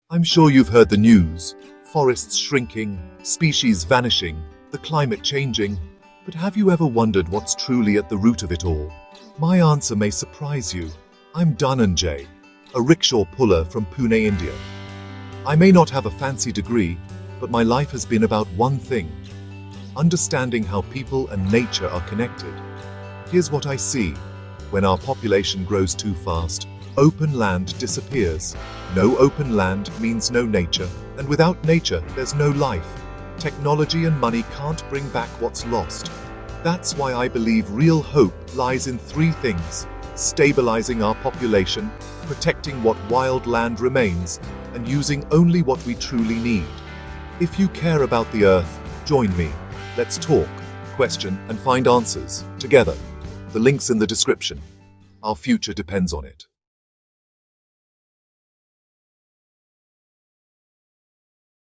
I'm sure you've heard the news. Forests shrinking, species vanishing, the climate changing. But have you ever wondered what's truly at the root of it all? My answer may surprise you. I'm Dhananjay, a rickshaw puller from Pune, India. I may not have a fancy degree, but my life has been about one thing: understanding how people and nature are connected. Here's what I see. When our population grows too fast, open land disappears. No open land means no nature, and without nature, there's no life. Technology and money can't bring back what's lost. That's why I believe real hope lies in three things: stabilizing our population, protecting what wild land remains, and using only what we truly need. If you care about the earth, join me. Let's talk, question, and find answers together. The link's in the description. Our future depends on it.